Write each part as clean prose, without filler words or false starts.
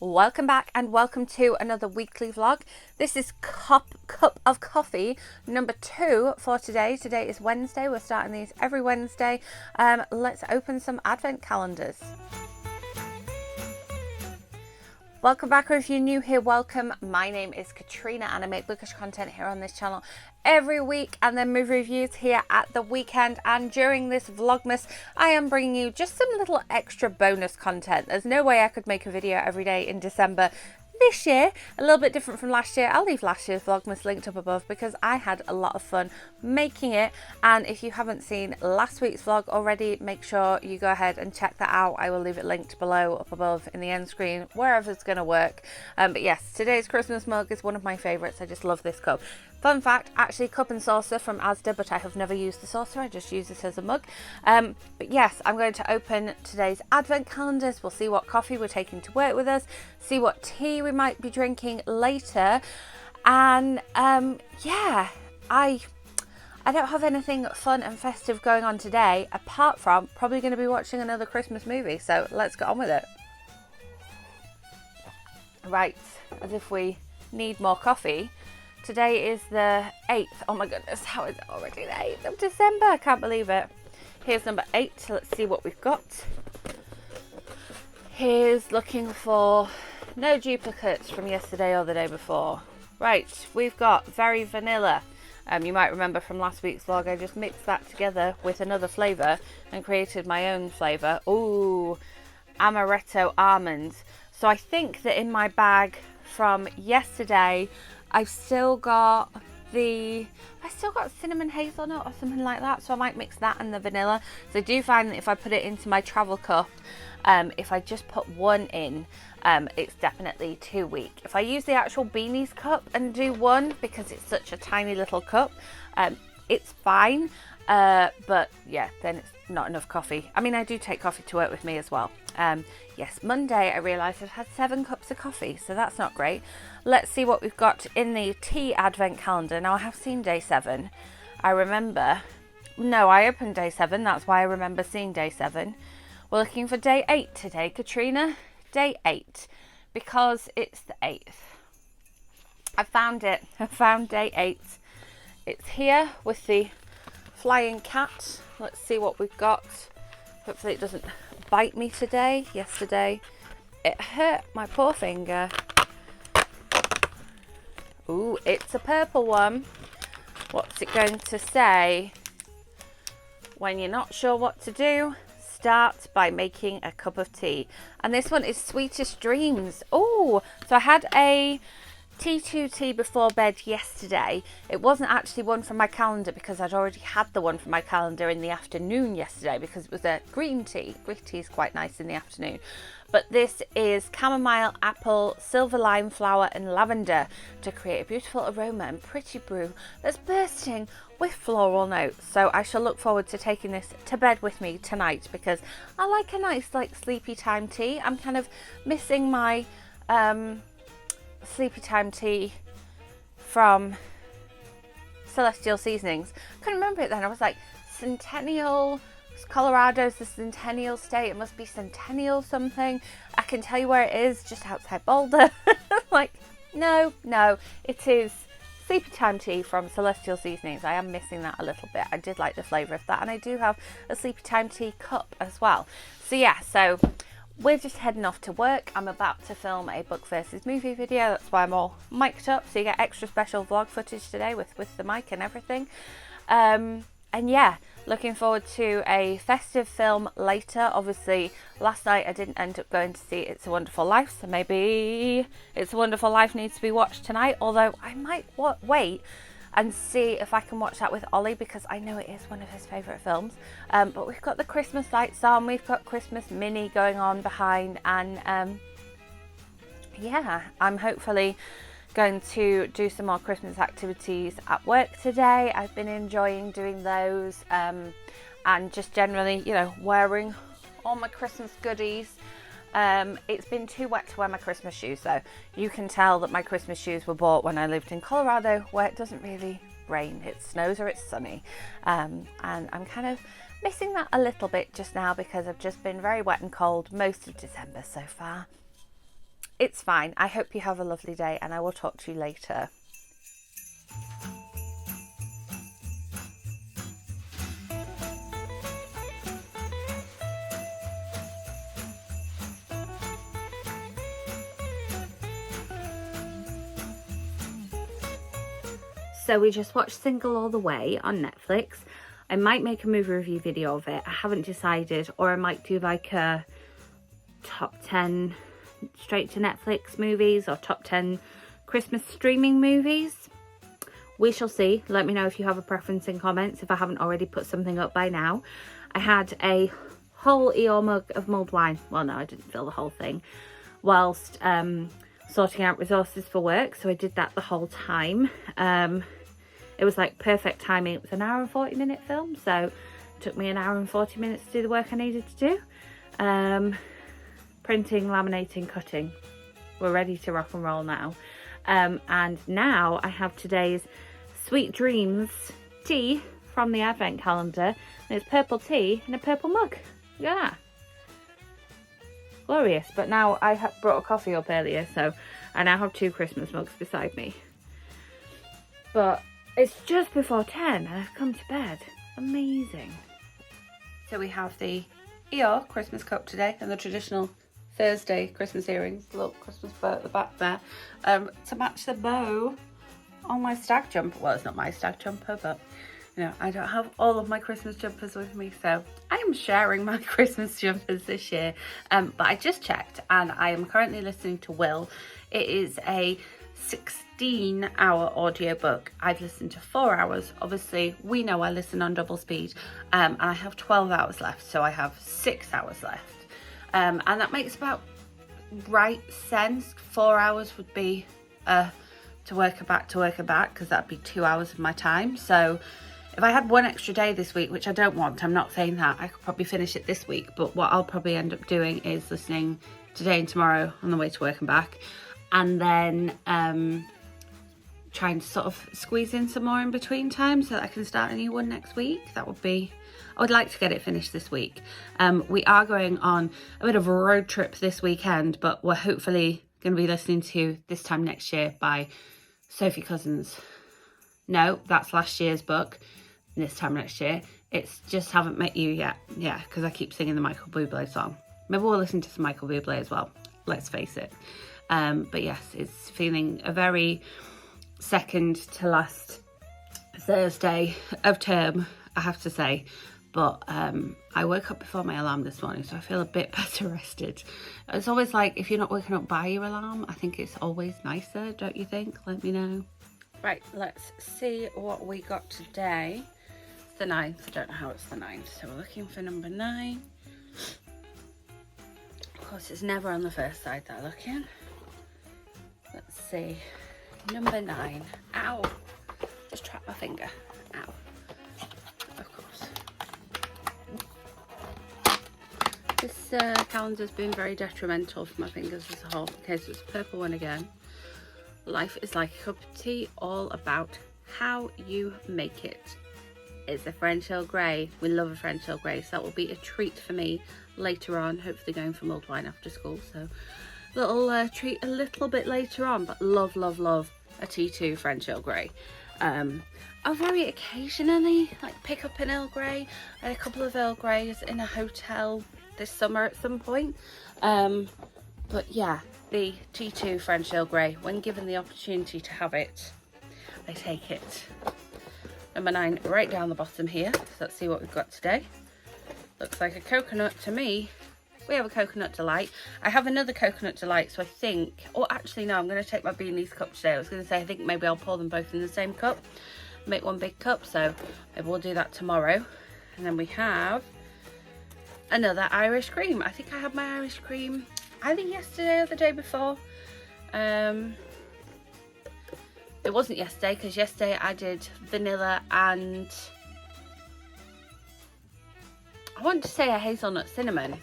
Welcome back and welcome to another weekly vlog. This is cup of coffee number 2 for today. Today is Wednesday. We're starting these every Wednesday. Let's open some advent calendars. Welcome back, or if you're new here, welcome. My name is Katrina and I make bookish content here on this channel every week, and then movie reviews here at the weekend. And during this Vlogmas, I am bringing you just some little extra bonus content. There's no way I could make a video every day in December this year. A little bit different from last year. I'll leave last year's Vlogmas linked up above because I had a lot of fun making it. And if you haven't seen last week's vlog already, make sure you go ahead and check that out. I will leave it linked below, up above, in the end screen, wherever it's going to work. But yes, today's Christmas mug is one of my favourites. I just love this cup. Fun fact, actually cup and saucer from Asda, but I have never used the saucer. I just use it as a mug. But yes, I'm going to open today's advent calendars. We'll see what coffee we're taking to work with us, see what tea we might be drinking later. And yeah, I don't have anything fun and festive going on today, apart from probably going to be watching another Christmas movie. So let's get on with it. Right, as if we need more coffee. Today is the 8th. Oh my goodness, how is it already the 8th of December? I can't believe it. Here's number 8. Let's see what we've got. Here's looking for no duplicates from yesterday or the day before. Right, we've got very vanilla. You might remember from last week's vlog, I just mixed that together with another flavour and created my own flavour. Ooh, amaretto almonds. So I think that in my bag from yesterday, I've still got cinnamon hazelnut or something like that, so I might mix that and the vanilla. So I do find that if I put it into my travel cup, if I just put one in, it's definitely too weak. If I use the actual Beanies cup and do one, because it's such a tiny little cup, it's fine. But yeah, then it's not enough coffee. I mean, I do take coffee to work with me as well. Yes, Monday I realised I'd had 7 cups of coffee, so that's not great. Let's see what we've got in the tea advent calendar. Now, I have seen day 7. I opened day 7. That's why I remember seeing day 7. We're looking for day 8 today, Katrina. Day 8, because it's the 8th. I found it. I found day 8. It's here with the flying cat. Let's see what we've got. Hopefully it doesn't bite me today. Yesterday it hurt my poor finger. Ooh, it's a purple one. What's it going to say? When you're not sure what to do, start by making a cup of tea. And this one is Sweetest Dreams. Oh, so I had a T2 tea before bed yesterday. It wasn't actually one from my calendar because I'd already had the one from my calendar in the afternoon yesterday, because it was a green tea. Green tea is quite nice in the afternoon. But this is chamomile, apple, silver lime flower and lavender to create a beautiful aroma and pretty brew that's bursting with floral notes. So I shall look forward to taking this to bed with me tonight, because I like a nice sleepy time tea. I'm kind of missing my sleepy time tea from Celestial Seasonings. Couldn't remember it then. I was like, Centennial, Colorado's the Centennial state. It must be Centennial something. I can tell you where it is, just outside Boulder. Like, no, it is sleepy time tea from Celestial Seasonings. I am missing that a little bit. I did like the flavour of that, and I do have a sleepy time tea cup as well. So yeah, so we're just heading off to work. I'm about to film a book versus movie video. That's why I'm all mic'd up, so you get extra special vlog footage today with the mic and everything. And yeah, looking forward to a festive film later. Obviously, last night I didn't end up going to see It's a Wonderful Life, so maybe It's a Wonderful Life needs to be watched tonight, although I might wait and see if I can watch that with Ollie, because I know it is one of his favourite films. But we've got the Christmas lights on, we've got Christmas Mini going on behind, and yeah, I'm hopefully going to do some more Christmas activities at work today. I've been enjoying doing those, and just generally, you know, wearing all my Christmas goodies. It's been too wet to wear my Christmas shoes though. You can tell that my Christmas shoes were bought when I lived in Colorado, where it doesn't really rain. It snows or it's sunny. And I'm kind of missing that a little bit just now, because I've just been very wet and cold most of December so far. it's fine. I hope you have a lovely day, and I will talk to you later. So we just watched Single All the Way on Netflix. I might make a movie review video of it. I haven't decided, or I might do like a top 10 straight to Netflix movies or top 10 Christmas streaming movies. We shall see. Let me know if you have a preference in comments if I haven't already put something up by now. I had a whole Eeyore mug of mulled wine. Well, no, I didn't fill the whole thing whilst sorting out resources for work, so I did that the whole time. It was like perfect timing. It was an hour and 40-minute film, so it took me an hour and 40 minutes to do the work I needed to do. Printing, laminating, cutting. We're ready to rock and roll now. And now I have today's Sweet Dreams tea from the advent calendar, and it's purple tea in a purple mug. Look at that. Glorious. But now I brought a coffee up earlier, so I now have 2 Christmas mugs beside me. But it's just before 10 and I've come to bed. Amazing. So we have the Eeyore Christmas cup today and the traditional Thursday Christmas earrings, the little Christmas bow at the back there, to match the bow on my stag jumper. Well, it's not my stag jumper, but you know, I don't have all of my Christmas jumpers with me, so I am sharing my Christmas jumpers this year. But I just checked and I am currently listening to Will. It is a 16-hour audiobook. I've listened to 4 hours. Obviously, we know I listen on double speed, and I have 12 hours left, so I have 6 hours left. And that makes about right sense. 4 hours would be to work it back, because that'd be 2 hours of my time. So if I had one extra day this week, which I don't want, I'm not saying that, I could probably finish it this week, but what I'll probably end up doing is listening today and tomorrow on the way to work and back, and then trying to sort of squeeze in some more in between time so that I can start a new one next week. That would be, I would like to get it finished this week. We are going on a bit of a road trip this weekend, but we're hopefully going to be listening to This Time Next Year by Sophie Cousins. No, that's last year's book, This Time Next Year. It's Just Haven't Met You Yet. Yeah, because I keep singing the Michael Bublé song. Maybe we'll listen to some Michael Bublé as well, let's face it. But yes, it's feeling a very second to last Thursday of term, I have to say. But I woke up before my alarm this morning, so I feel a bit better rested. It's always like, if you're not waking up by your alarm, I think it's always nicer, don't you think? Let me know. Right, let's see what we got today. It's the 9th. I don't know how it's the 9th, so we're looking for number 9. Of course, it's never on the first side that I look in. Let's see. Number 9. Ow. Just trapped my finger. Ow. Of course. This calendar's been very detrimental for my fingers as a whole. Okay, so it's a purple one again. Life is like a cup of tea, all about how you make it. It's a French Earl Grey. We love a French Earl Grey, so that will be a treat for me later on. Hopefully going for mulled wine after school, so little treat a little bit later on. But love, love, love a T2 French Earl Grey. I'll very occasionally like pick up an Earl Grey. I had a couple of Earl Greys in a hotel this summer at some point. But yeah, the T2 French Earl Grey, when given the opportunity to have it, I take it. Number 9 right down the bottom here. So let's see what we've got today. Looks like a coconut to me. We have a coconut delight. I have another coconut delight, so I think, or actually no, I'm going to take my beanies cup today. I was going to say, I think maybe I'll pour them both in the same cup, make one big cup, so maybe we'll do that tomorrow. And then we have another Irish cream. I think I had my Irish cream either yesterday or the day before. It wasn't yesterday, because yesterday I did vanilla and I want to say a hazelnut cinnamon,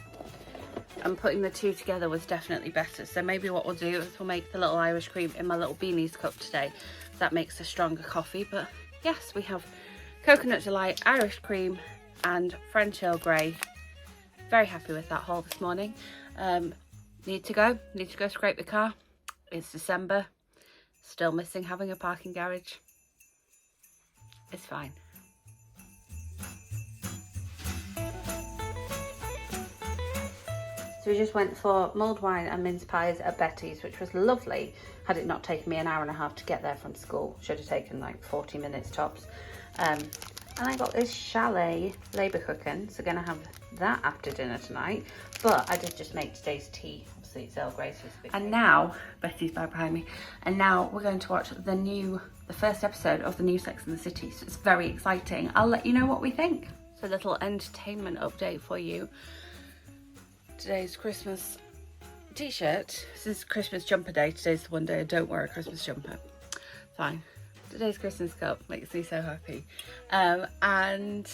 and putting the two together was definitely better. So maybe what we'll do is we'll make the little Irish cream in my little beanies cup today. That makes a stronger coffee. But yes, we have coconut delight, Irish cream and French Earl Grey. Very happy with that haul this morning. need to go scrape the car. It's December, still missing having a parking garage. It's fine. So we just went for mulled wine and mince pies at Betty's, which was lovely, had it not taken me an hour and a half to get there from school. Should have taken like 40 minutes tops. And I got this chalet labour cooking, so gonna have that after dinner tonight. But I did just make today's tea. Obviously it's Earl Grey, so it's a bit. And now, Betty's back behind me, and now we're going to watch the first episode of the new Sex and the City, so it's very exciting. I'll let you know what we think. So a little entertainment update for you. Today's Christmas t-shirt. This is Christmas jumper day. Today's the one day I don't wear a Christmas jumper. Fine. Today's Christmas cup makes me so happy. And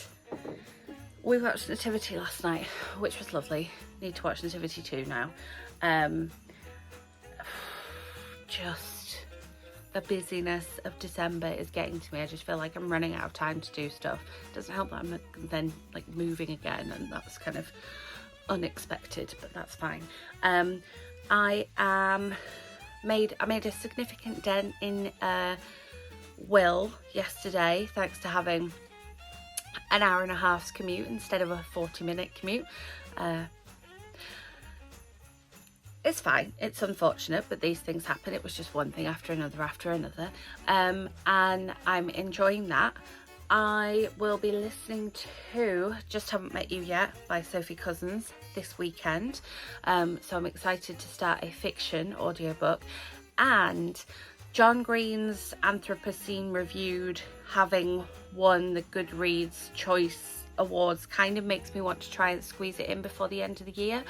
we watched Nativity last night, which was lovely. Need to watch Nativity 2 now. Just the busyness of December is getting to me. I just feel like I'm running out of time to do stuff. It doesn't help that I'm then like moving again, and that's kind of unexpected, but that's fine. I made a significant dent in Will yesterday, thanks to having an hour and a half's commute instead of a 40-minute commute. It's fine, it's unfortunate, but these things happen. It was just one thing after another, and I'm enjoying that. I will be listening to Just Haven't Met You Yet by Sophie Cousins this weekend, so I'm excited to start a fiction audiobook. And John Green's Anthropocene Reviewed, having won the Goodreads Choice Awards, kind of makes me want to try and squeeze it in before the end of the year,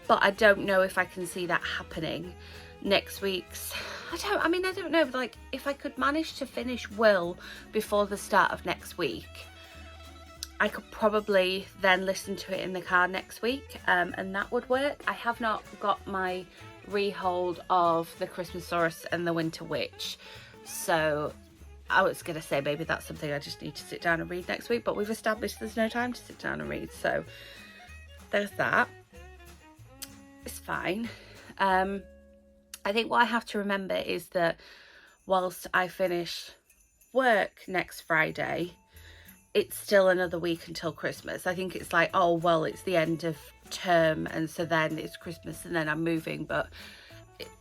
but I don't know if I can see that happening. Next week's, I don't know, like if I could manage to finish Will before the start of next week, I could probably then listen to it in the car next week, and that would work. I have not got my rehold of The Christmasaurus and The Winter Witch, so I was gonna say maybe that's something I just need to sit down and read next week, but we've established there's no time to sit down and read, so there's that. It's fine. I think what I have to remember is that whilst I finish work next Friday, it's still another week until Christmas. I think it's like, oh, well, it's the end of term, and so then it's Christmas and then I'm moving, but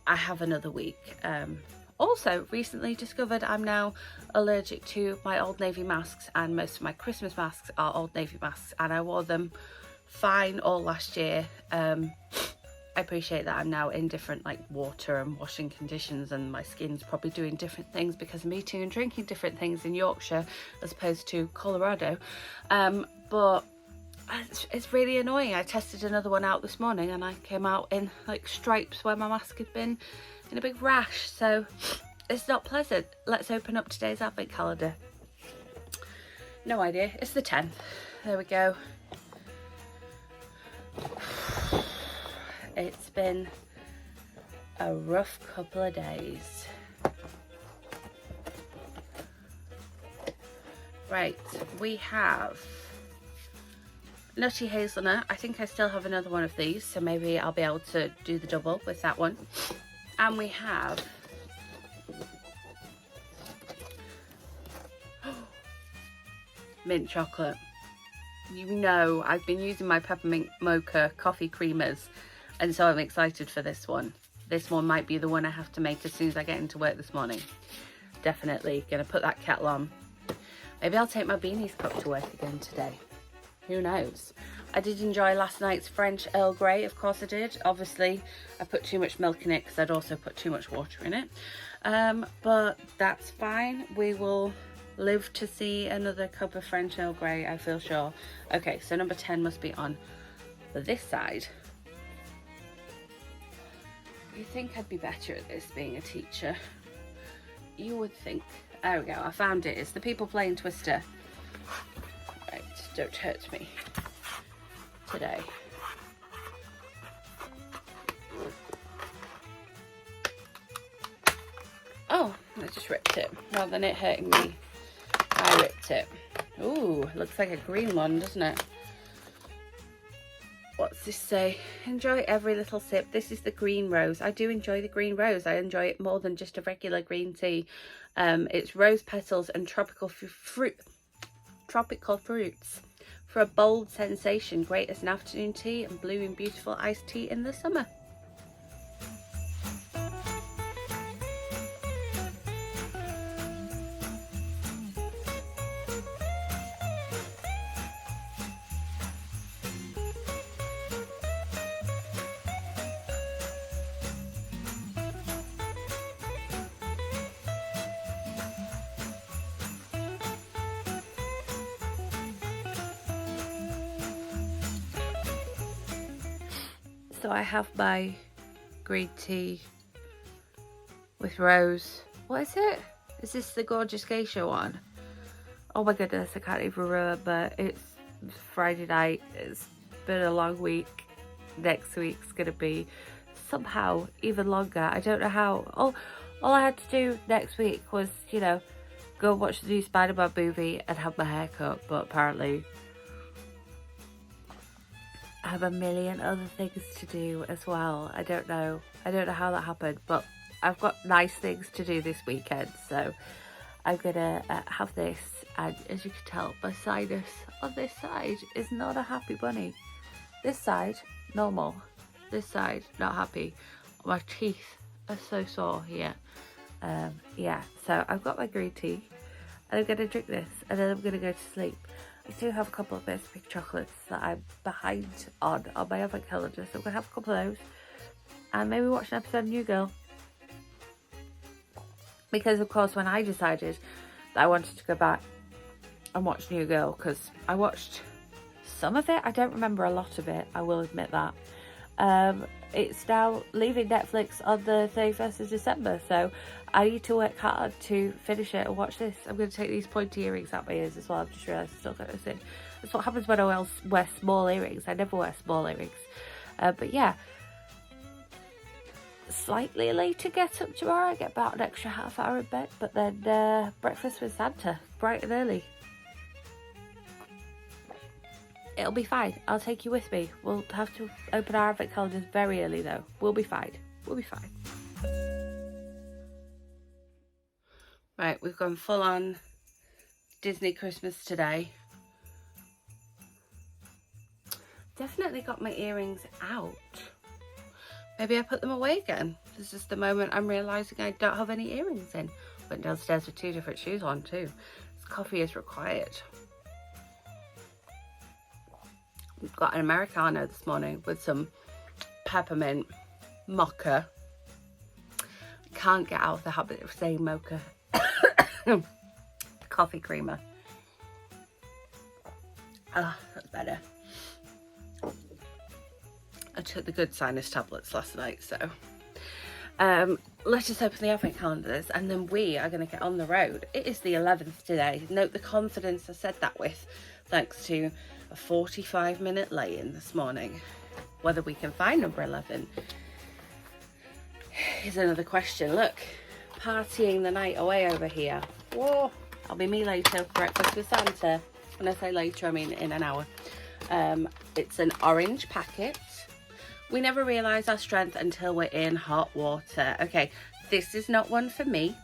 I have another week. Also, recently discovered I'm now allergic to my Old Navy masks, and most of my Christmas masks are Old Navy masks, and I wore them fine all last year. I appreciate that I'm now in different like water and washing conditions, and my skin's probably doing different things because I'm eating and drinking different things in Yorkshire as opposed to Colorado, but it's really annoying. I tested another one out this morning and I came out in like stripes where my mask had been in a big rash, so it's not pleasant. Let's open up today's advent calendar. No idea, it's the 10th. There we go. It's been a rough couple of days. Right, we have Nutty Hazelnut. I think I still have another one of these, so maybe I'll be able to do the double with that one. And we have mint chocolate. You know, I've been using my peppermint mocha coffee creamers, and so I'm excited for this one. This one might be the one I have to make as soon as I get into work this morning. Definitely gonna put that kettle on. Maybe I'll take my beanies cup to work again today. Who knows? I did enjoy last night's French Earl Grey, of course I did. Obviously, I put too much milk in it because I'd also put too much water in it. But that's fine. We will live to see another cup of French Earl Grey, I feel sure. Okay, so number 10 must be on this side. You think I'd be better at this being a teacher? You would think. There we go, I found it. It's the People Playing Twister. Right, don't hurt me today. Oh, I just ripped it. Rather than it hurting me, I ripped it. Ooh, looks like a green one, doesn't it? What's what's this say? Enjoy every little sip. This is the green rose. I do enjoy the green rose. I enjoy it more than just a regular green tea. It's rose petals and tropical fruits for a bold sensation. Great as an afternoon tea and blooming beautiful iced tea in the summer. So I have my green tea with rose. What is it? Is this the Gorgeous Geisha one? Oh my goodness, I can't even remember. It's Friday night. It's been a long week. Next week's gonna be somehow even longer. I don't know how. All I had to do next week was, you know, go watch the new Spider-Man movie and have my hair cut. But apparently I have a million other things to do as well. I don't know how that happened, but I've got nice things to do this weekend, so I'm gonna have this. And as you can tell, my sinus on this side is not a happy bunny. This side, normal. This side, not happy. My teeth are so sore here. Yeah, so I've got my green tea and I'm gonna drink this and then I'm gonna go to sleep. I do have a couple of bits of big chocolates that I'm behind on my advent calendar, so I'm going to have a couple of those and maybe watch an episode of New Girl. Because of course when I decided that I wanted to go back and watch New Girl, because I watched some of it, I don't remember a lot of it, I will admit that. It's now leaving Netflix on the 31st of December, so I need to work hard to finish it and watch this. I'm going to take these pointy earrings out my ears as well. I've just realised I've still got those in. That's what happens when I wear small earrings. I never wear small earrings. But yeah, slightly later get up tomorrow. I get about an extra half hour in bed, but then breakfast with Santa, bright and early. It'll be fine. I'll take you with me. We'll have to open our advent calendars very early though. We'll be fine. We'll be fine. Right, we've gone full on Disney Christmas today. Definitely got my earrings out. Maybe I put them away again. This is the moment I'm realising I don't have any earrings in. Went downstairs with 2 different shoes on too. This coffee is required. Got an Americano this morning with some peppermint mocha. Can't get out of the habit of saying mocha. Coffee creamer. Ah, that's better. I took the good sinus tablets last night, so let's just open the advent calendars and then we are going to get on the road. It is the 11th today. Note the confidence I said that with, thanks to a 45-minute lay-in this morning. Whether we can find number 11 is another question. Look, partying the night away over here. Whoa, I'll be me later, breakfast with Santa. When I say later, I mean in an hour. It's an orange packet. We never realise our strength until we're in hot water. Okay, this is not one for me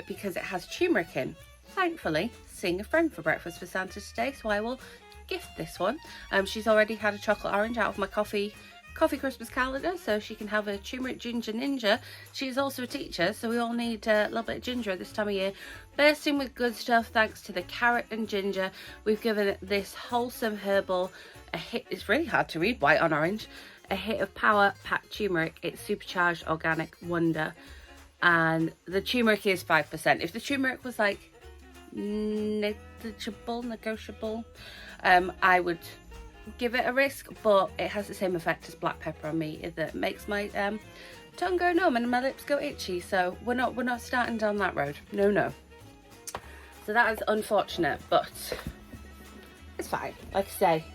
because it has turmeric in. Thankfully, seeing a friend for breakfast with Santa today, so I will gift this one. She's already had a chocolate orange out of my coffee Christmas calendar, so she can have a turmeric ginger ninja. She's also a teacher, so we all need a little bit of ginger at this time of year. Bursting with good stuff thanks to the carrot and ginger. We've given it this wholesome herbal a hit. It's really hard to read, white on orange. A hit of power packed turmeric. It's supercharged organic wonder, and the turmeric is 5%. If the turmeric was like negotiable, I would give it a risk, but it has the same effect as black pepper on me, that makes my tongue go numb and my lips go itchy. So we're not starting down that road. No. So that is unfortunate, but it's fine. Like I say,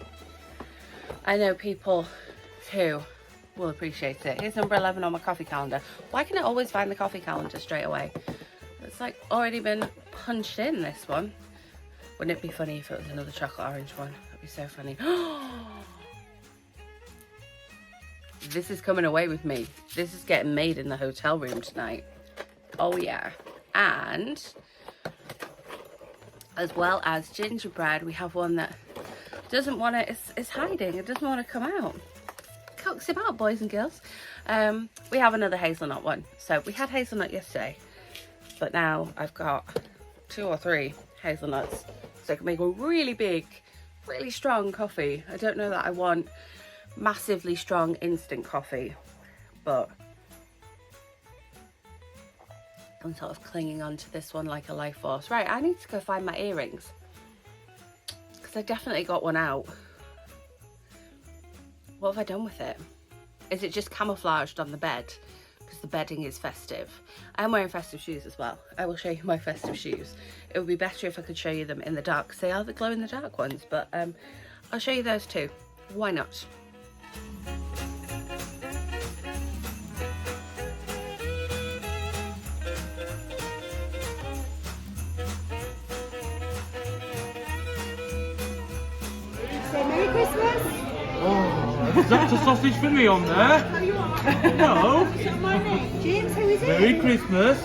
I know people who will appreciate it. Here's number 11 on my coffee calendar. Why can I always find the coffee calendar straight away? It's like already been punched in, this one. Wouldn't it be funny if it was another chocolate orange one? That'd be so funny. This is coming away with me. This is getting made in the hotel room tonight. Oh yeah. And as well as gingerbread, we have one that doesn't want to, it's hiding. It doesn't want to come out. Coax him out, boys and girls. We have another hazelnut one. So we had hazelnut yesterday, but now I've got 2 or 3 hazelnuts. So I can make a really big, really strong coffee. I don't know that I want massively strong instant coffee, but I'm sort of clinging on to this one like a life force. Right, I need to go find my earrings because I definitely got one out. What have I done with it? Is it just camouflaged on the bed because the bedding is festive? I'm wearing festive shoes as well. I will show you my festive shoes. It would be better if I could show you them in the dark because they are the glow in the dark ones, but I'll show you those too. Why not? Merry Christmas! Oh, is that a sausage fillet on there? No, you are. No. Is that my name? James, who is it? Merry Christmas.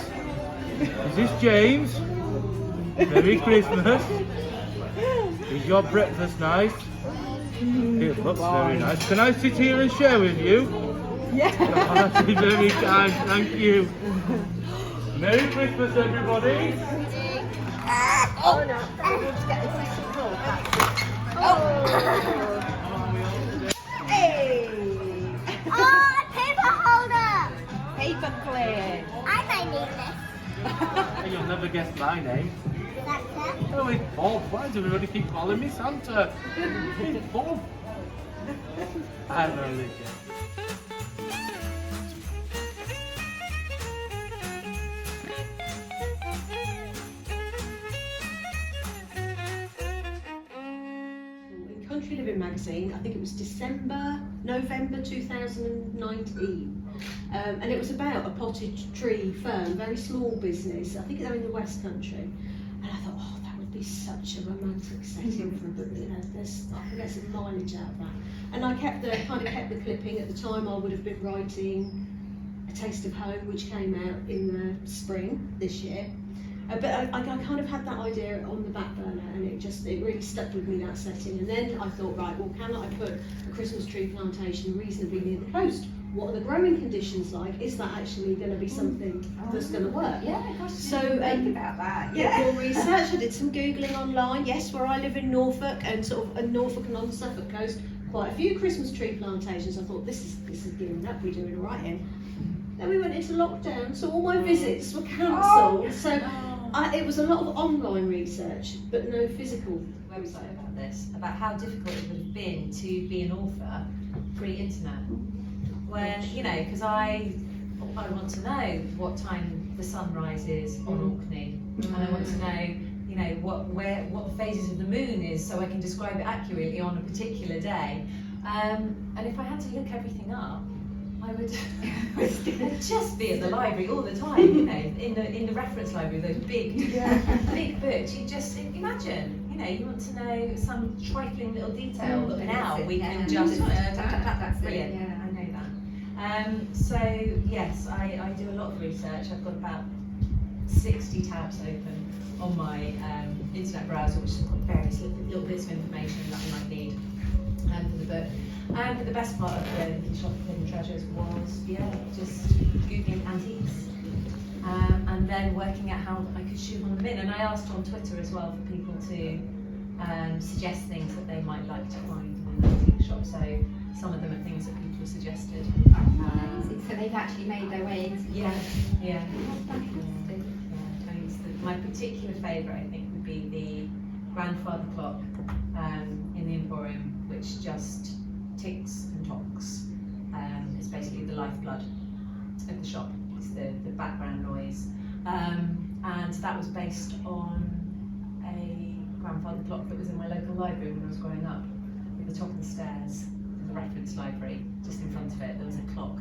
Is this James? Merry Christmas. Is your breakfast nice? It looks very nice. Can I sit here and share with you? Yeah. Oh, that is very kind, thank you. Merry Christmas, everybody. Oh no, I need to get the crystal ball back. Hey! Oh, a paper holder! Paper clip. I might need this. You'll never guess my name. Santa. Oh, it's Bob. Why does everybody keep calling me Santa? It's Bob. I'm only kidding. In Country Living magazine, I think it was November 2019, and it was about a potted tree firm, very small business. I think they're in the West Country, and I thought, oh, that would be such a romantic setting for a book. You know, I can get some mileage out of that. And I kept the clipping. At the time, I would have been writing A Taste of Home, which came out in the spring this year. But I kind of had that idea on the back burner, and it really stuck with me, that setting. And then I thought, right, well, can I put a Christmas tree plantation reasonably near the coast? What are the growing conditions like? Is that actually going to be something that's going to work? Yeah, gosh, So, think about that. Yeah, more research. I did some Googling online. Yes, where I live in Norfolk, and sort of Norfolk and on the Suffolk coast, quite a few Christmas tree plantations. I thought, this is giving up, we're doing all right here. Then we went into lockdown, so all my visits were cancelled. So it was a lot of online research, but no physical website about this, about how difficult it would have been to be an author pre-internet. When, you know, because I want to know what time the sun rises on Orkney, and I want to know, you know, what the phases of the moon is, so I can describe it accurately on a particular day. And if I had to look everything up, I would I'd just be at the library all the time, you know, in the reference library, those big big books. You just imagine, you know, you want to know some trifling little detail that now we can just brilliant. Yeah. I know that. So yes, I do a lot of research. I've got about 60 tabs open on my internet browser, which has got various little bits of information that I might need for the book. But the best part of the Shop of Hidden Treasures was, just Googling antiques, and then working out how I could shoehorn them in. And I asked on Twitter as well for people to suggest things that they might like to find in an antique shop. So some of them are things that people suggested. So they've actually made their way into Yeah. My particular favourite, I think, would be the grandfather clock in the Emporium, which just ticks and talks. It's basically the lifeblood of the shop. It's the background noise, and that was based on a grandfather clock that was in my local library when I was growing up. At the top of the stairs, in the reference library, just in front of it, there was a clock.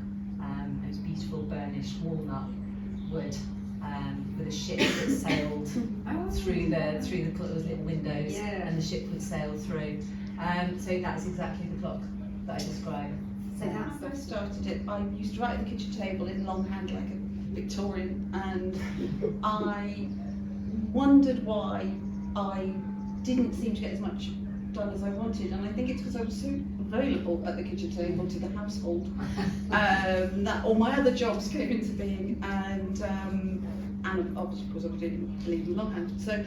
It was beautiful burnished walnut wood, with a ship that sailed through the clock. There was little windows, and the ship would sail through. So that's exactly the clock that I described. So When I first started it, I used to write at the kitchen table in longhand like a Victorian, and I wondered why I didn't seem to get as much done as I wanted, and I think it's because I was so available at the kitchen table to the household that all my other jobs came into being, and obviously because I was leaving longhand. So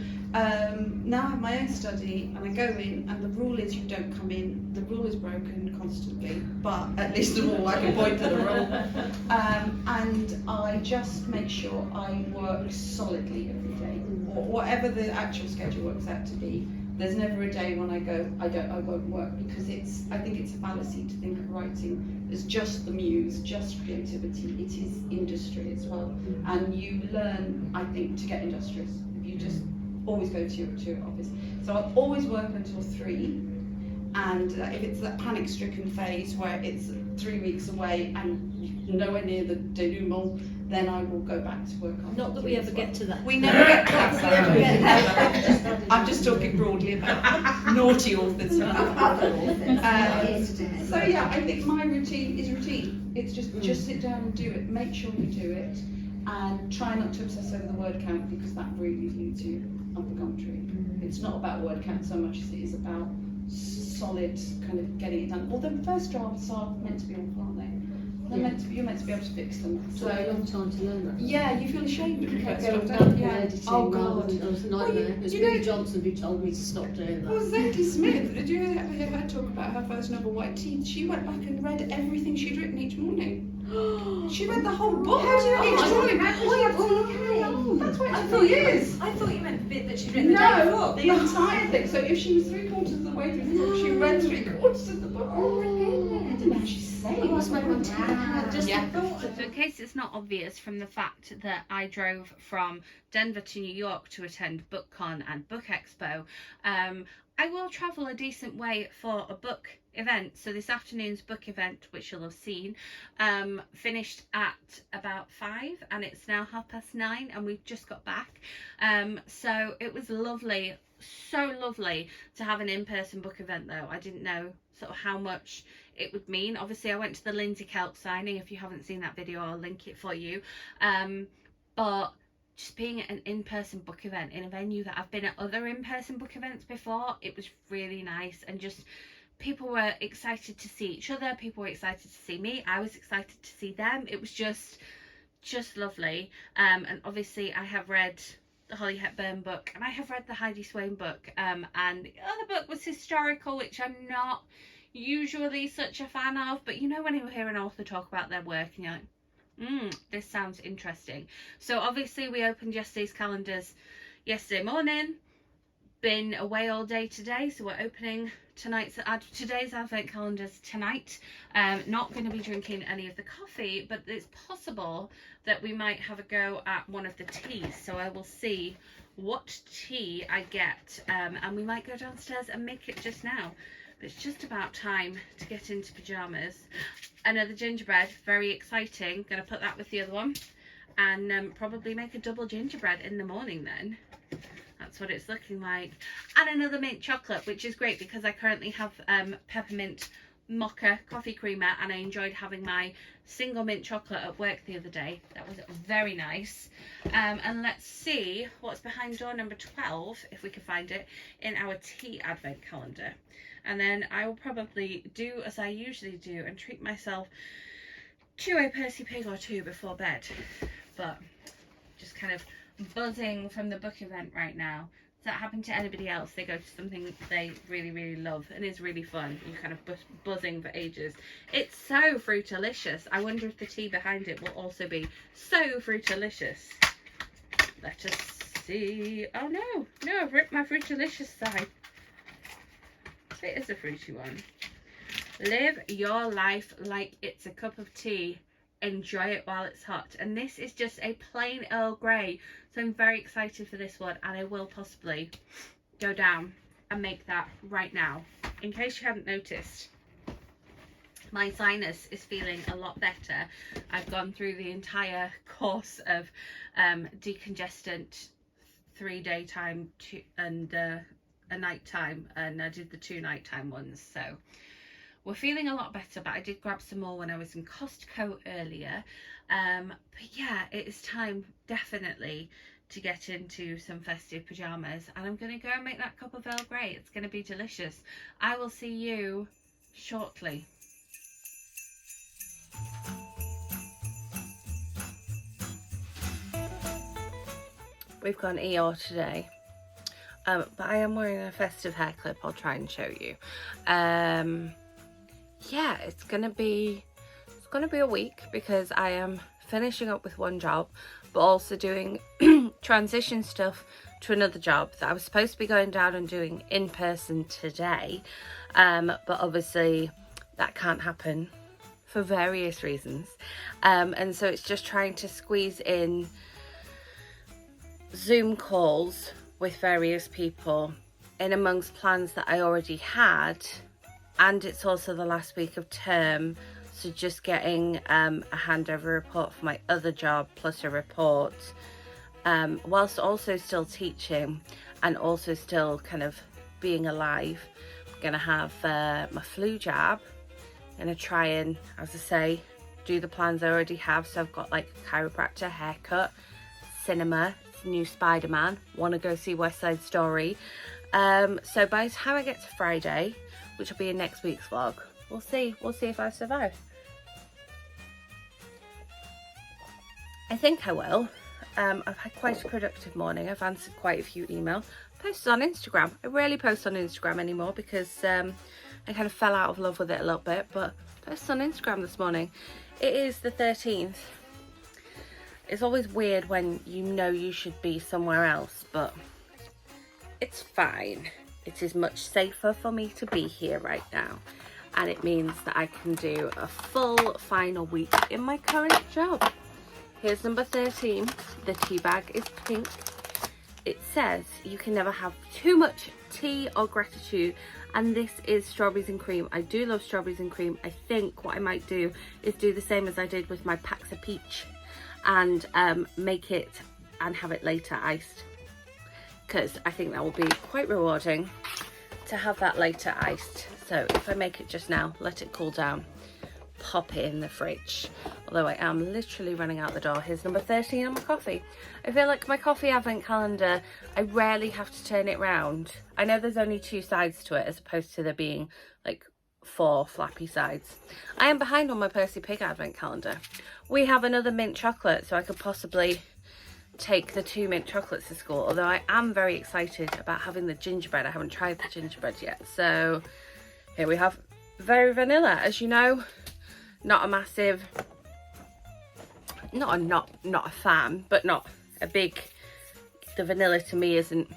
now I have my own study, and I go in, and the rule is you don't come in. The rule is broken constantly, but at least of all I can point to the rule. And I just make sure I work solidly every day, or whatever the actual schedule works out to be. There's never a day when I go, I won't work, because I think it's a fallacy to think of writing as just the muse, just creativity. It is industry as well, and you learn, I think, to get industrious if you just always go to your office. So I always work until 3, and if it's that panic-stricken phase where it's 3 weeks away and nowhere near the denouement, then I will go back to work on. Not that we ever get to that. We never get to that. I'm just talking broadly about naughty authors. So yeah, I think my routine is routine. It's just sit down and do it. Make sure you do it, and try not to obsess over the word count, because that really leads you up the gum tree. It's not about word count so much as it is about solid kind of getting it done. Although first drafts are meant to be awful, aren't they? You're meant to be able to fix them. So a long time to learn that. Yeah, you feel ashamed of your first Going draft, back don't and you? editing, Oh rather God. than, it was a nightmare. It was you know- Billy Johnson who told me to stop doing that. Well, Zadie Smith, did you ever hear her talk about her first novel, White Teeth? She went back and read everything she'd written each morning. She read the whole book. How do you each read morning. How could you have all That's why I it's thought 4 you years. I thought you meant the bit that she'd written the day No, before. the entire thing. So if she was 3/4 of the way through the book, she read 3/4 of the book. Oh my goodness. I don't know how she's saying. I must make my tea. Just Yeah. So in case it's not obvious from the fact that I drove from Denver to New York to attend BookCon and Book Expo, I will travel a decent way for a book event. So this afternoon's book event, which you'll have seen, finished at about 5, and it's now 9:30, and we've just got back. So it was lovely, so lovely to have an in-person book event though. I didn't know sort of how much it would mean. Obviously I went to the Lindsay Kelk signing. If you haven't seen that video, I'll link it for you. But just being at an in-person book event in a venue that I've been at other in-person book events before, it was really nice, and just people were excited to see each other, people were excited to see me, I was excited to see them. It was just lovely. And obviously I have read the Holly Hepburn book, and I have read the Heidi Swain book, and the other book was historical, which I'm not usually such a fan of, but you know when you hear an author talk about their work and you're like, this sounds interesting. So obviously we opened yesterday's calendars yesterday morning, been away all day today, so we're opening today's advent calendars tonight. Not going to be drinking any of the coffee, but it's possible that we might have a go at one of the teas, so I will see what tea I get, and we might go downstairs and make it just now. But it's just about time to get into pyjamas. Another gingerbread, very exciting. Gonna put that with the other one, and probably make a double gingerbread in the morning then. That's what it's looking like. And another mint chocolate, which is great because I currently have peppermint mocha coffee creamer, and I enjoyed having my single mint chocolate at work the other day. That was very nice. And let's see what's behind door number 12, if we can find it, in our tea advent calendar. And then I will probably do as I usually do and treat myself to a Percy Pig or two before bed. But just kind of buzzing from the book event right now. Does that happen to anybody else? They go to something they really love and is really fun. You're kind of buzzing for ages. It's so fruitalicious. I wonder if the tea behind it will also be so fruitalicious. Let us see. Oh no, I've ripped my fruitalicious side. It is a fruity one. Live your life like it's a cup of tea. Enjoy it while it's hot. And this is just a plain Earl Grey, so I'm very excited for this one, and I will possibly go down and make that right now. In case you hadn't noticed, my sinus is feeling a lot better. I've gone through the entire course of decongestant, 3 daytime and a nighttime, and I did the 2 nighttime ones, so we're feeling a lot better, but I did grab some more when I was in Costco earlier. But yeah, it is time definitely to get into some festive pajamas, and I'm going to go and make that cup of Earl Grey. It's going to be delicious. I will see you shortly. We've got an Eeyore today, but I am wearing a festive hair clip. I'll try and show you. Yeah, it's gonna be a week because I am finishing up with one job, but also doing transition stuff to another job that I was supposed to be going down and doing in person today, but obviously that can't happen for various reasons, and so it's just trying to squeeze in Zoom calls with various people in amongst plans that I already had, and it's also the last week of term, so just getting a handover report for my other job plus a report, whilst also still teaching and also still kind of being alive. I'm gonna have my flu jab. I'm gonna try and, as I say, do the plans I already have. So I've got like a chiropractor, haircut, cinema, new Spider-Man, want to go see West Side Story. So by the time I get to Friday, which will be in next week's vlog, we'll see if I survive. I think I will. I've had quite a productive morning. I've answered quite a few emails, posted on Instagram. I rarely post on Instagram anymore because I kind of fell out of love with it a little bit, but posted on Instagram this morning. It is the 13th. It's always weird when you know you should be somewhere else, but it's fine. It is much safer for me to be here right now, and it means that I can do a full final week in my current job. Here's number 13. The tea bag is pink. It says you can never have too much tea or gratitude, and this is strawberries and cream. I do love strawberries and cream. I think what I might do is do the same as I did with my packs of peach and make it and have it later iced, because I think that will be quite rewarding to have that later iced. So if I make it just now, let it cool down, pop it in the fridge. Although I am literally running out the door. Here's number 13 on my coffee. I feel like my coffee advent calendar, I rarely have to turn it round. I know there's only 2 sides to it as opposed to there being like 4 flappy sides. I am behind on my Percy Pig advent calendar. We have another mint chocolate, so I could possibly take the 2 mint chocolates to school, although I am very excited about having the gingerbread. I haven't tried the gingerbread yet. So here we have very vanilla. As you know, not a massive, not a fan, but not a big, the vanilla to me isn't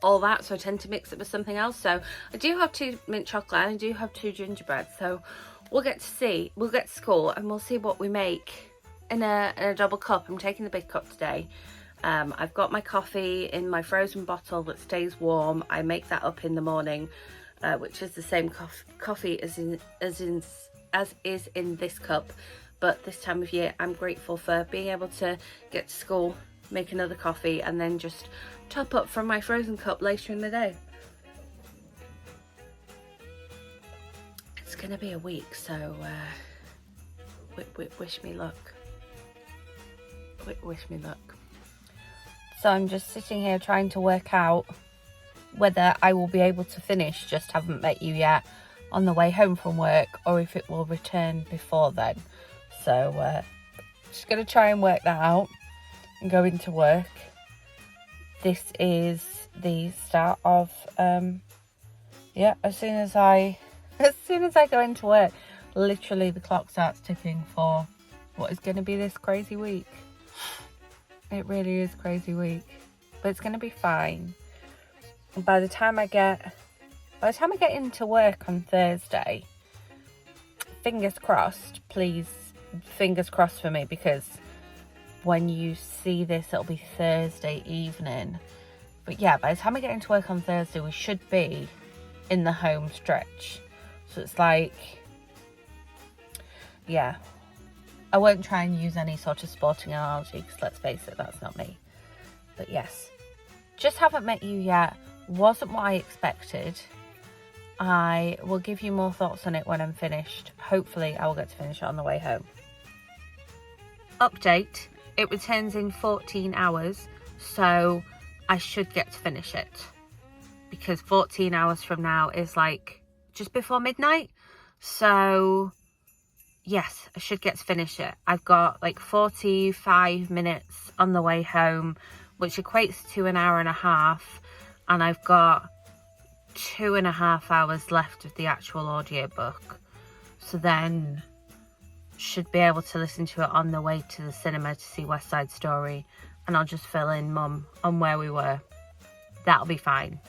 all that, so I tend to mix it with something else. So I do have 2 mint chocolate and I do have 2 gingerbread, so we'll get to school and we'll see what we make in a double cup. I'm taking the big cup today. I've got my coffee in my frozen bottle that stays warm. I make that up in the morning, which is the same coffee as is in this cup. But this time of year, I'm grateful for being able to get to school, make another coffee, and then just top up from my frozen cup later in the day. It's gonna be a week, so wish me luck. Wish me luck. So I'm just sitting here trying to work out whether I will be able to finish Just Haven't Met You Yet on the way home from work, or if it will return before then. So just going to try and work that out and go into work. This is the start of yeah, as soon as I go into work, literally the clock starts ticking for what is going to be this crazy week. It really is a crazy week, but it's going to be fine. And by the time I get into work on Thursday, fingers crossed, please, fingers crossed for me, because when you see this, it'll be Thursday evening. But yeah, by the time I get into work on Thursday, we should be in the home stretch. So it's like, yeah, I won't try and use any sort of sporting analogy, because let's face it, that's not me. But yes, Just Haven't Met You Yet wasn't what I expected. I will give you more thoughts on it when I'm finished. Hopefully I will get to finish it on the way home. Update, it returns in 14 hours, so I should get to finish it, because 14 hours from now is like just before midnight. So yes, I should get to finish it. I've got like 45 minutes on the way home, which equates to an hour and a half, and I've got 2.5 hours left of the actual audiobook. So then should be able to listen to it on the way to the cinema to see West Side Story, and I'll just fill in Mum on where we were. That'll be fine.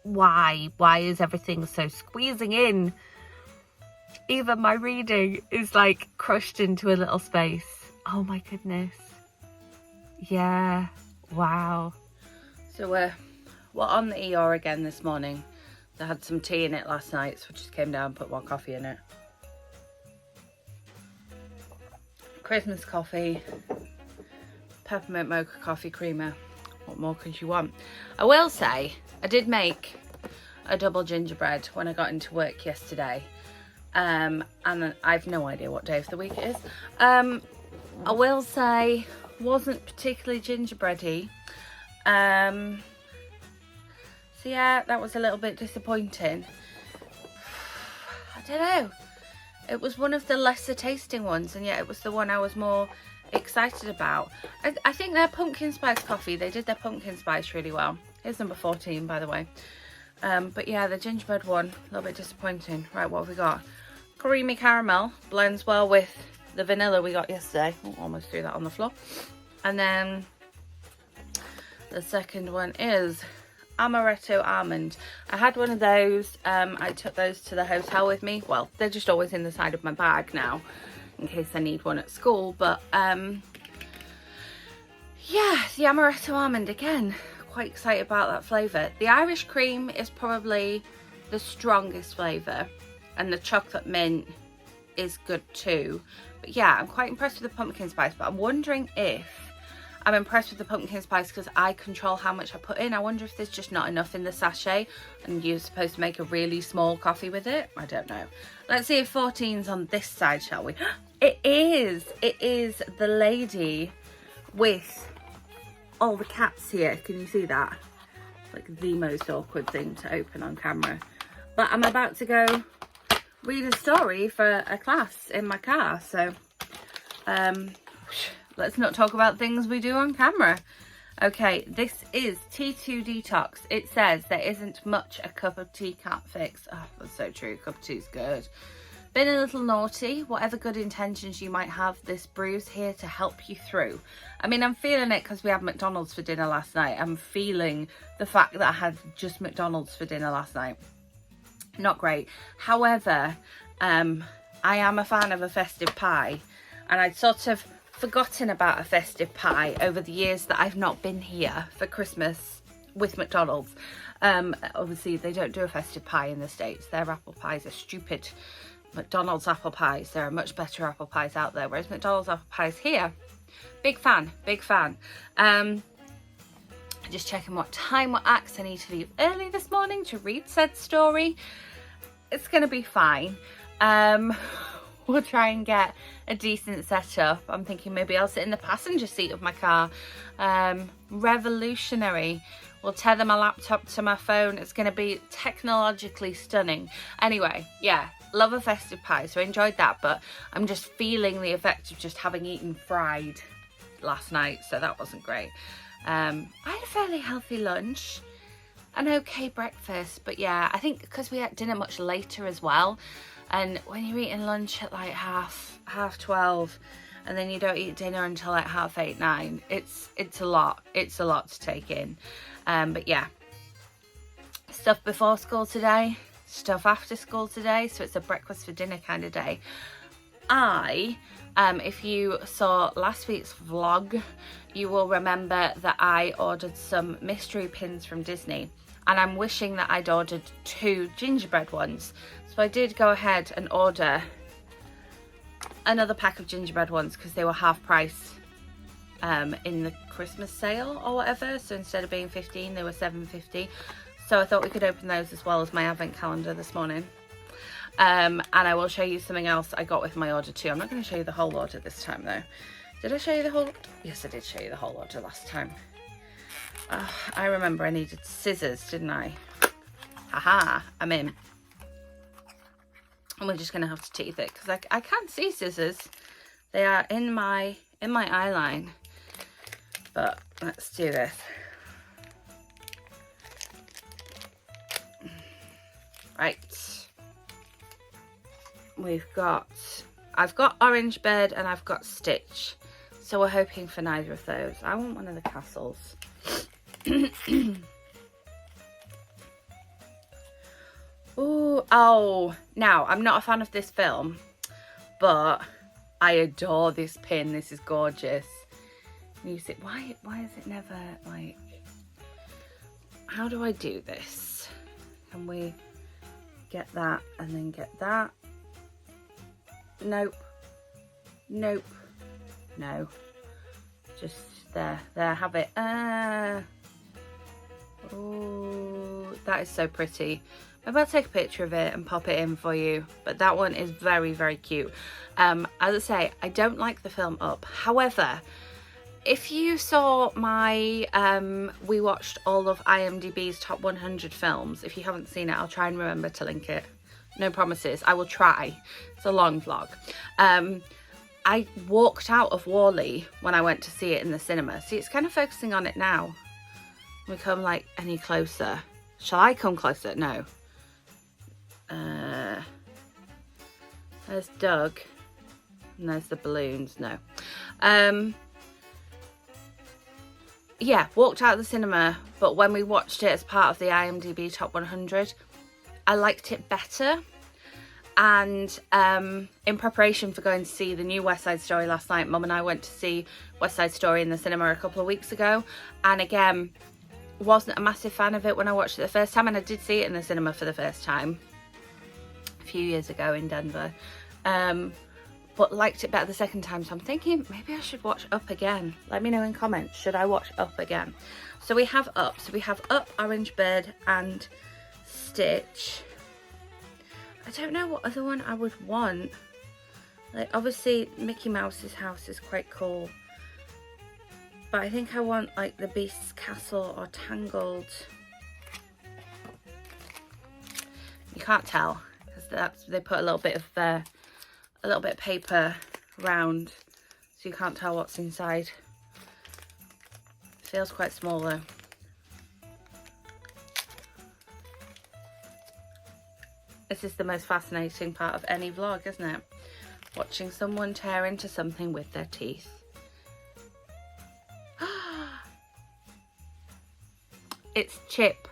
Why is everything so squeezing in? Even my reading is like crushed into a little space. Oh my goodness. Yeah, wow. So we're on the ER again this morning. I had some tea in it last night, so I just came down and put more coffee in it. Christmas coffee, peppermint mocha coffee creamer. What more could you want? I will say, I did make a double gingerbread when I got into work yesterday. And I've no idea what day of the week it is. I will say, wasn't particularly gingerbready. So yeah, that was a little bit disappointing. I don't know. It was one of the lesser tasting ones, and yet it was the one I was more excited about. I think their pumpkin spice coffee, they did their pumpkin spice really well. Here's number 14, by the way. But yeah, the gingerbread one, a little bit disappointing. Right, what have we got? Creamy caramel, blends well with the vanilla we got yesterday. Oh, almost threw that on the floor. And then the second one is amaretto almond. I had one of those. I took those to the hotel with me. Well, they're just always in the side of my bag now in case I need one at school. But yeah, the amaretto almond again. Quite excited about that flavour. The Irish cream is probably the strongest flavour, and the chocolate mint is good too. But yeah, I'm quite impressed with the pumpkin spice, but I'm wondering if I'm impressed with the pumpkin spice because I control how much I put in. I wonder if there's just not enough in the sachet and you're supposed to make a really small coffee with it. I don't know. Let's see if 14's on this side, shall we? It is the lady with all the cats here. Can you see that? Like the most awkward thing to open on camera. But I'm about to go read a story for a class in my car. So let's not talk about things we do on camera. Okay, this is T2 Detox. It says there isn't much a cup of tea can't fix. Oh, that's so true. Cup of tea's good. Been a little naughty. Whatever good intentions you might have, this brew's here to help you through. I mean, I'm feeling it because we had McDonald's for dinner last night. I'm feeling the fact that I had just McDonald's for dinner last night. Not great. However, I am a fan of a festive pie, and I'd sort of forgotten about a festive pie over the years that I've not been here for Christmas with McDonald's. Obviously they don't do a festive pie in the States. Their apple pies are stupid. McDonald's apple pies, there are much better apple pies out there, whereas McDonald's apple pies here, big fan. Just checking what time we're at because I need to leave early this morning to read said story. It's gonna be fine. We'll try and get a decent setup. I'm thinking maybe I'll sit in the passenger seat of my car. Revolutionary. We'll tether my laptop to my phone. It's going to be technologically stunning. Anyway, yeah, love a festive pie, so I enjoyed that, but I'm just feeling the effect of just having eaten fried last night, so that wasn't great. I had a fairly healthy lunch, an okay breakfast, but yeah, I think because we had dinner much later as well, and when you're eating lunch at like half 12 and then you don't eat dinner until like 8:30, 9, it's a lot to take in. But yeah, stuff before school today, stuff after school today, so it's a breakfast for dinner kind of day. If you saw last week's vlog, you will remember that I ordered some mystery pins from Disney, and I'm wishing that I'd ordered 2 gingerbread ones. So I did go ahead and order another pack of gingerbread ones because they were half price in the Christmas sale or whatever. So instead of being 15, they were $7.50. So I thought we could open those as well as my advent calendar this morning. And I will show you something else I got with my order too. I'm not going to show you the whole order this time though. Did I show you the whole? Yes, I did show you the whole order last time. I remember I needed scissors, didn't I? Haha, I'm in. And we're just going to have to teeth it because I can't see scissors. They are in my eye line. But let's do this. Right. I've got Orange Bird and I've got Stitch. So we're hoping for neither of those. I want one of the castles. Ooh, oh, now I'm not a fan of this film, but I adore this pin. This is gorgeous. Music. Why is it never like? How do I do this? Can we get that and then get that? Nope. Nope. No. Just there. There, have it. Oh, that is so pretty. Maybe I'll take a picture of it and pop it in for you. But that one is very, very cute. As I say, I don't like the film Up. However, if you saw my, we watched all of IMDb's top 100 films. If you haven't seen it, I'll try and remember to link it. No promises. I will try. It's a long vlog. I walked out of Wall-E when I went to see it in the cinema. See, it's kind of focusing on it now. We come like any closer. Shall I come closer? No. There's Doug. And there's the balloons. No. Yeah, walked out of the cinema, but when we watched it as part of the IMDb Top 100, I liked it better. And in preparation for going to see the new West Side Story last night, Mum and I went to see West Side Story in the cinema a couple of weeks ago. And again, wasn't a massive fan of it when I watched it the first time, and I did see it in the cinema for the first time a few years ago in Denver. But liked it better the second time, so I'm thinking maybe I should watch Up again. Let me know in comments, should I watch Up again? So we have Up. So we have Up, Orange Bird and Stitch. I don't know what other one I would want. Like, obviously Mickey Mouse's house is quite cool, but I think I want like the Beast's Castle or Tangled. You can't tell because they put a little bit of paper around, so you can't tell what's inside. Feels quite small though. This is the most fascinating part of any vlog, isn't it? Watching someone tear into something with their teeth. It's Chip.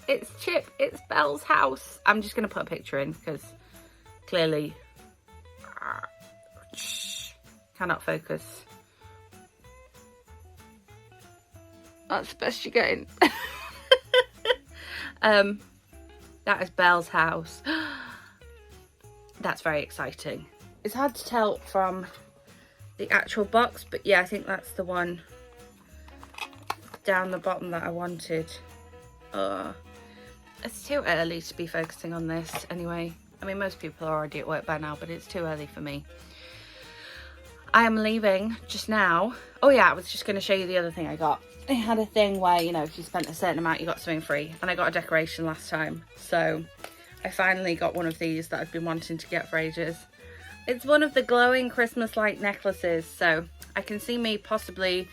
It's Chip. It's Belle's house. I'm just going to put a picture in because clearly cannot focus. That's the best you're getting. That is Belle's house. That's very exciting. It's hard to tell from the actual box, but yeah, I think that's the one down the bottom that I wanted. It's too early to be focusing on this anyway. I mean, most people are already at work by now, but it's too early for me. I am leaving just now. Oh yeah, I was just going to show you the other thing I got. I had a thing where, you know, if you spent a certain amount, you got something free. And I got a decoration last time. So I finally got one of these that I've been wanting to get for ages. It's one of the glowing Christmas light necklaces. So I can see me possibly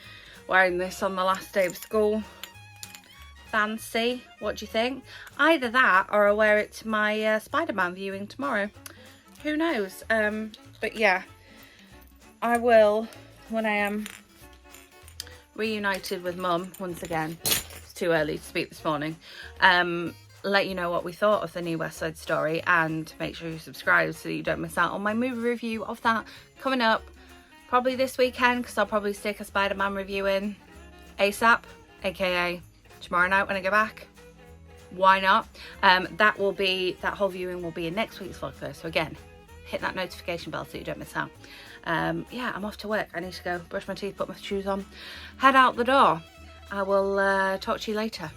wearing this on the last day of school. Fancy. What do you think? Either that or I'll wear it to my Spider-Man viewing tomorrow. Who knows? But yeah, I will, when I am reunited with Mum once again, it's too early to speak this morning, let you know what we thought of the new West Side Story, and make sure you subscribe so that you don't miss out on my movie review of that coming up probably this weekend, because I'll probably stick a Spider-Man review in ASAP, aka tomorrow night when I go back. Why not? That whole viewing will be in next week's vlog though, so again, hit that notification bell so you don't miss out. Yeah, I'm off to work. I need to go brush my teeth, put my shoes on, head out the door. I will talk to you later.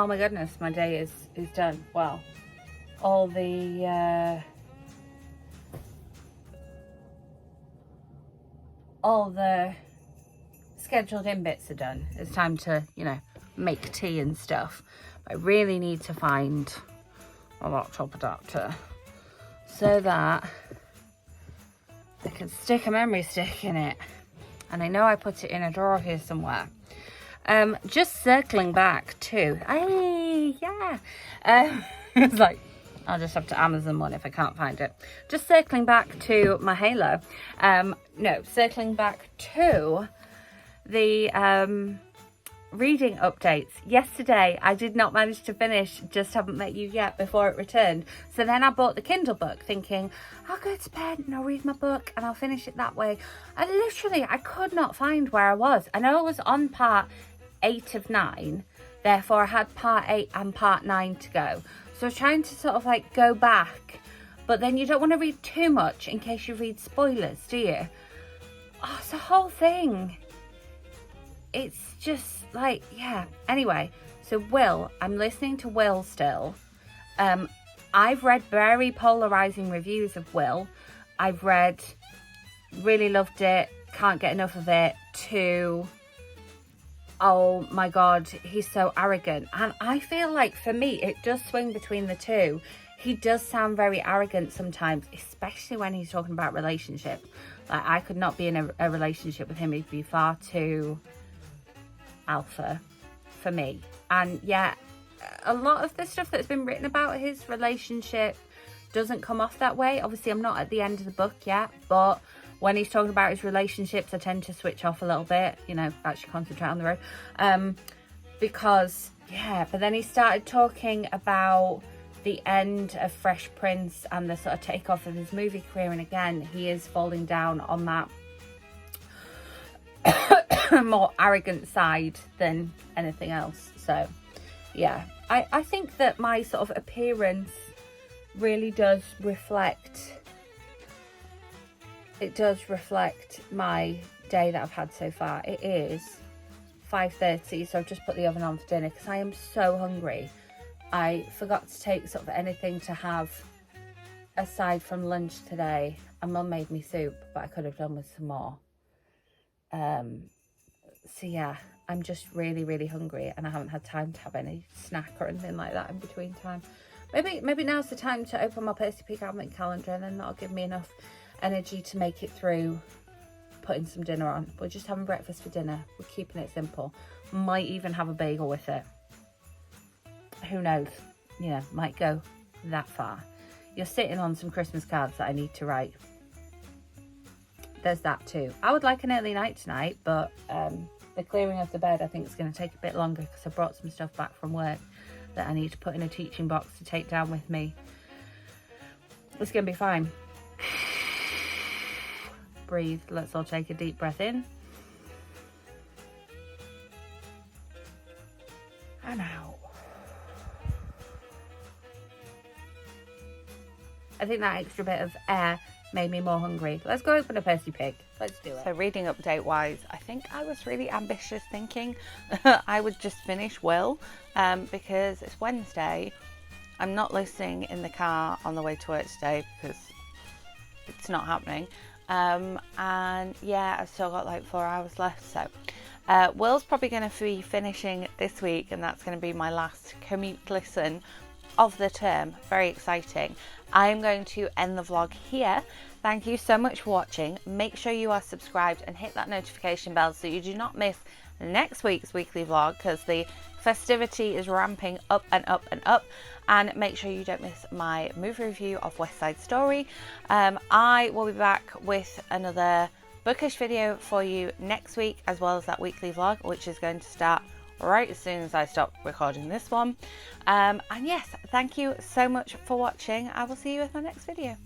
Oh my goodness, my day is done. Well, all the scheduled in bits are done. It's time to, you know, make tea and stuff. I really need to find a laptop adapter so that I can stick a memory stick in it. And I know I put it in a drawer here somewhere. Just circling back to, it's like, I'll just have to Amazon one if I can't find it. Just circling back to my Halo. Circling back to the reading updates. Yesterday I did not manage to finish Just Haven't Met You Yet before it returned. So then I bought the Kindle book thinking, I'll go to bed and I'll read my book and I'll finish it that way. And literally I could not find where I was. I know I was on part 8 of 9. Therefore I had part 8 and part 9 to go. So I was trying to sort of like go back. But then you don't want to read too much in case you read spoilers, do you? Oh, it's a whole thing. It's just like, yeah. Anyway, so Will, I'm listening to Will still. I've read very polarizing reviews of Will. I've read, really loved it, can't get enough of it, to, oh my God, he's so arrogant. And I feel like for me, it does swing between the two. He does sound very arrogant sometimes, especially when he's talking about relationships. Like, I could not be in a relationship with him. He'd be far too alpha for me. And yeah, a lot of the stuff that's been written about his relationship doesn't come off that way. Obviously, I'm not at the end of the book yet, but when he's talking about his relationships, I tend to switch off a little bit, you know, actually concentrate on the road. Because, yeah, but then he started talking about the end of Fresh Prince and the sort of takeoff of his movie career, and again, he is falling down on that more arrogant side than anything else. So yeah, I think that my sort of appearance really does reflect, it does reflect my day that I've had so far. It is 5:30, so I've just put the oven on for dinner because I am so hungry. I forgot to take sort of anything to have aside from lunch today, and Mum made me soup, but I could have done with some more. So yeah, I'm just really, really hungry, and I haven't had time to have any snack or anything like that in between time. Maybe now's the time to open my Percy Pig advent calendar, and then that'll give me enough energy to make it through putting some dinner on. We're just having breakfast for dinner. We're keeping it simple. Might even have a bagel with it. Who knows? You know, might go that far. You're sitting on some Christmas cards that I need to write. There's that too. I would like an early night tonight, but the clearing of the bed I think is going to take a bit longer because I brought some stuff back from work that I need to put in a teaching box to take down with me. It's going to be fine. Breathe. Let's all take a deep breath in and out. I think that extra bit of air made me more hungry. Let's go open a Percy Pig. Let's do it. So reading update wise, I think I was really ambitious thinking I would just finish Will because it's Wednesday. I'm not listening in the car on the way to work today because it's not happening. And yeah, I've still got like 4 hours left. So Will's probably going to be finishing this week, and that's going to be my last commute listen of the term. Very exciting. I'm going to end the vlog here. Thank you so much for watching. Make sure you are subscribed and hit that notification bell so you do not miss next week's weekly vlog, because the festivity is ramping up and up and up. And make sure you don't miss my movie review of West Side Story. I will be back with another bookish video for you next week, as well as that weekly vlog, which is going to start right as soon as I stop recording this one. And yes, thank you so much for watching. I will see you with my next video.